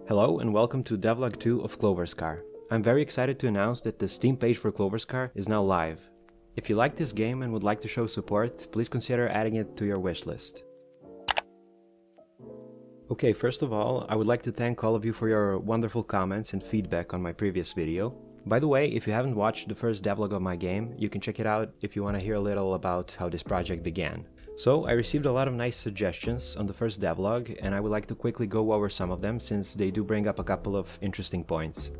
Hello and welcome to Devlog 2 of Cloverskar. I'm very excited to announce that the Steam page for Cloverskar is now live. If you like this game and would like to show support, please consider adding it to your wishlist. Okay, first of all, I would like to thank all of you for your wonderful comments and feedback on my previous video. By the way, if you haven't watched the first devlog of my game, you can check it out if you want to hear a little about how this project began. So, I received a lot of nice suggestions on the first devlog, and I would like to quickly go over some of them since they do bring up a couple of interesting points.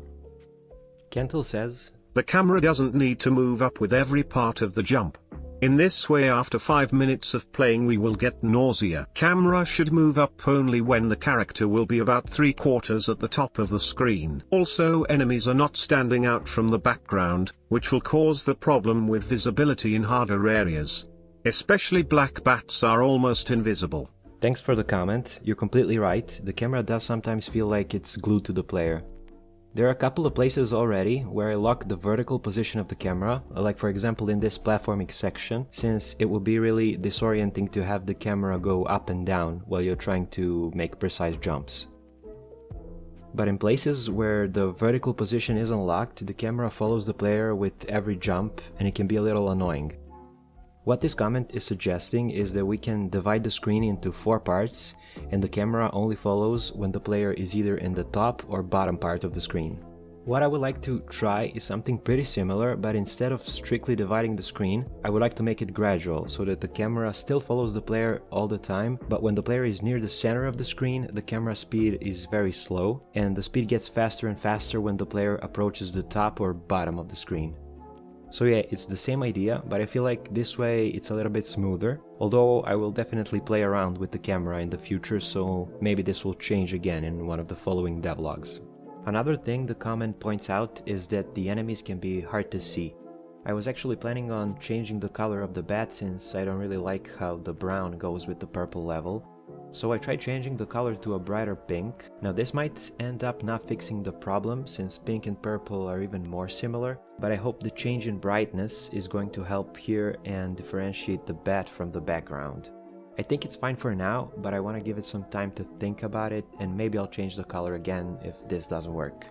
Kentil says, "The camera doesn't need to move up with every part of the jump. In this way, after 5 minutes of playing we will get nausea. Camera should move up only when the character will be about 3/4 at the top of the screen. Also, enemies are not standing out from the background, which will cause the problem with visibility in harder areas. Especially black bats are almost invisible." Thanks for the comment, you're completely right, the camera does sometimes feel like it's glued to the player. There are a couple of places already where I lock the vertical position of the camera, like for example in this platforming section, since it would be really disorienting to have the camera go up and down while you're trying to make precise jumps. But in places where the vertical position is unlocked, the camera follows the player with every jump and it can be a little annoying. What this comment is suggesting is that we can divide the screen into 4 parts, and the camera only follows when the player is either in the top or bottom part of the screen. What I would like to try is something pretty similar, but instead of strictly dividing the screen, I would like to make it gradual, so that the camera still follows the player all the time, but when the player is near the center of the screen, the camera speed is very slow, and the speed gets faster and faster when the player approaches the top or bottom of the screen. So yeah, it's the same idea, but I feel like this way it's a little bit smoother, although I will definitely play around with the camera in the future, so maybe this will change again in one of the following devlogs. Another thing the comment points out is that the enemies can be hard to see. I was actually planning on changing the color of the bat since I don't really like how the brown goes with the purple level. So I tried changing the color to a brighter pink. Now this might end up not fixing the problem since pink and purple are even more similar, but I hope the change in brightness is going to help here and differentiate the bat from the background. I think it's fine for now, but I want to give it some time to think about it and maybe I'll change the color again if this doesn't work.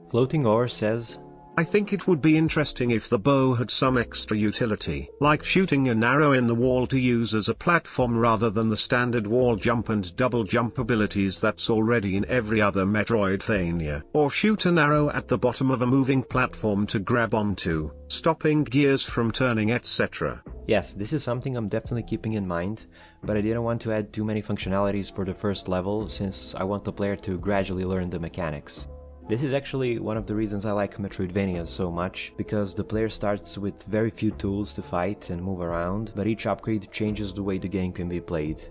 Floating Ore says, "I think it would be interesting if the bow had some extra utility, like shooting an arrow in the wall to use as a platform rather than the standard wall jump and double jump abilities that's already in every other Metroidvania. Or shoot an arrow at the bottom of a moving platform to grab onto, stopping gears from turning, etc." Yes, this is something I'm definitely keeping in mind, but I didn't want to add too many functionalities for the first level since I want the player to gradually learn the mechanics. This is actually one of the reasons I like Metroidvania so much, because the player starts with very few tools to fight and move around, but each upgrade changes the way the game can be played.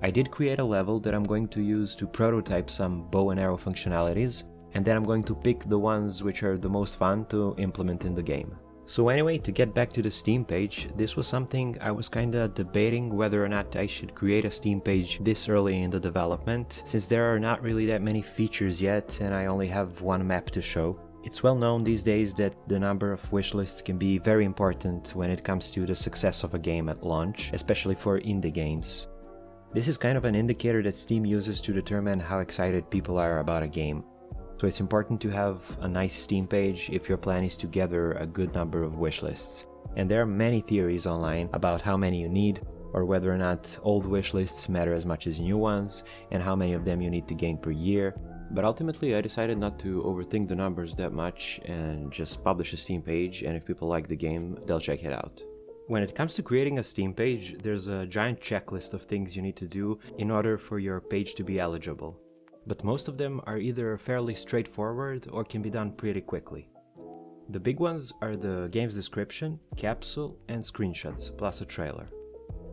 I did create a level that I'm going to use to prototype some bow and arrow functionalities, and then I'm going to pick the ones which are the most fun to implement in the game. So anyway, to get back to the Steam page, this was something I was kinda debating whether or not I should create a Steam page this early in the development, since there are not really that many features yet and I only have one map to show. It's well known these days that the number of wishlists can be very important when it comes to the success of a game at launch, especially for indie games. This is kind of an indicator that Steam uses to determine how excited people are about a game. So it's important to have a nice Steam page if your plan is to gather a good number of wishlists. And there are many theories online about how many you need, or whether or not old wishlists matter as much as new ones, and how many of them you need to gain per year. But ultimately I decided not to overthink the numbers that much and just publish a Steam page, and if people like the game, they'll check it out. When it comes to creating a Steam page, there's a giant checklist of things you need to do in order for your page to be eligible. But most of them are either fairly straightforward or can be done pretty quickly. The big ones are the game's description, capsule, and screenshots, plus a trailer.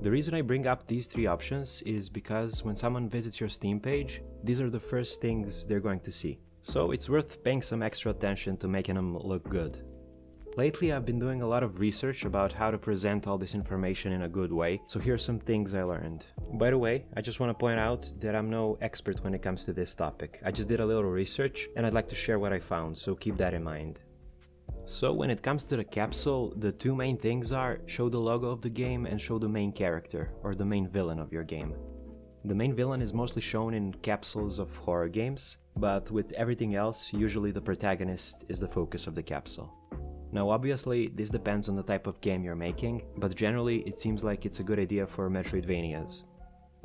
The reason I bring up these 3 options is because when someone visits your Steam page, these are the first things they're going to see. So it's worth paying some extra attention to making them look good. Lately I've been doing a lot of research about how to present all this information in a good way, so here's some things I learned. By the way, I just want to point out that I'm no expert when it comes to this topic. I just did a little research and I'd like to share what I found, so keep that in mind. So when it comes to the capsule, the 2 main things are show the logo of the game and show the main character, or the main villain of your game. The main villain is mostly shown in capsules of horror games, but with everything else, usually the protagonist is the focus of the capsule. Now obviously, this depends on the type of game you're making, but generally it seems like it's a good idea for Metroidvanias.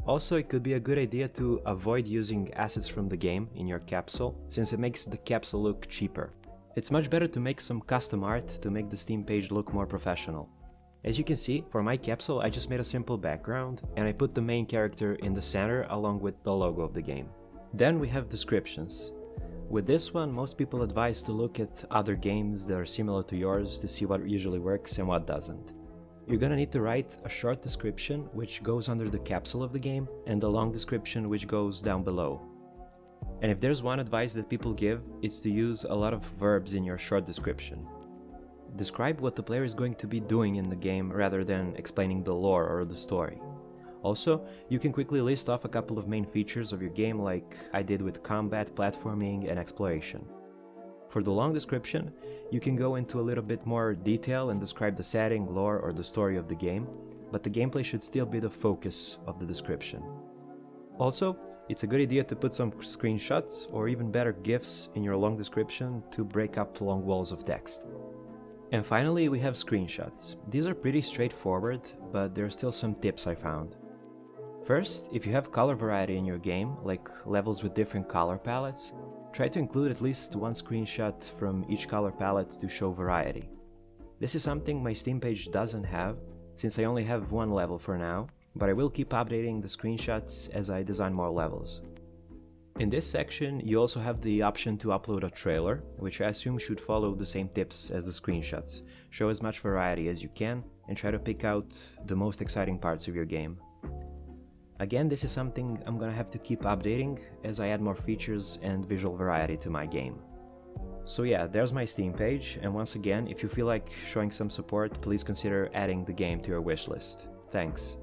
Also, it could be a good idea to avoid using assets from the game in your capsule, since it makes the capsule look cheaper. It's much better to make some custom art to make the Steam page look more professional. As you can see, for my capsule I just made a simple background, and I put the main character in the center along with the logo of the game. Then we have descriptions. With this one, most people advise to look at other games that are similar to yours to see what usually works and what doesn't. You're gonna need to write a short description which goes under the capsule of the game, and a long description which goes down below. And if there's one advice that people give, it's to use a lot of verbs in your short description. Describe what the player is going to be doing in the game rather than explaining the lore or the story. Also, you can quickly list off a couple of main features of your game like I did with combat, platforming, and exploration. For the long description, you can go into a little bit more detail and describe the setting, lore, or the story of the game, but the gameplay should still be the focus of the description. Also, it's a good idea to put some screenshots or even better GIFs in your long description to break up long walls of text. And finally, we have screenshots. These are pretty straightforward, but there are still some tips I found. First, if you have color variety in your game, like levels with different color palettes, try to include at least one screenshot from each color palette to show variety. This is something my Steam page doesn't have, since I only have one level for now, but I will keep updating the screenshots as I design more levels. In this section, you also have the option to upload a trailer, which I assume should follow the same tips as the screenshots. Show as much variety as you can, and try to pick out the most exciting parts of your game. Again, this is something I'm gonna have to keep updating as I add more features and visual variety to my game. So yeah, there's my Steam page, and once again, if you feel like showing some support, please consider adding the game to your wishlist. Thanks.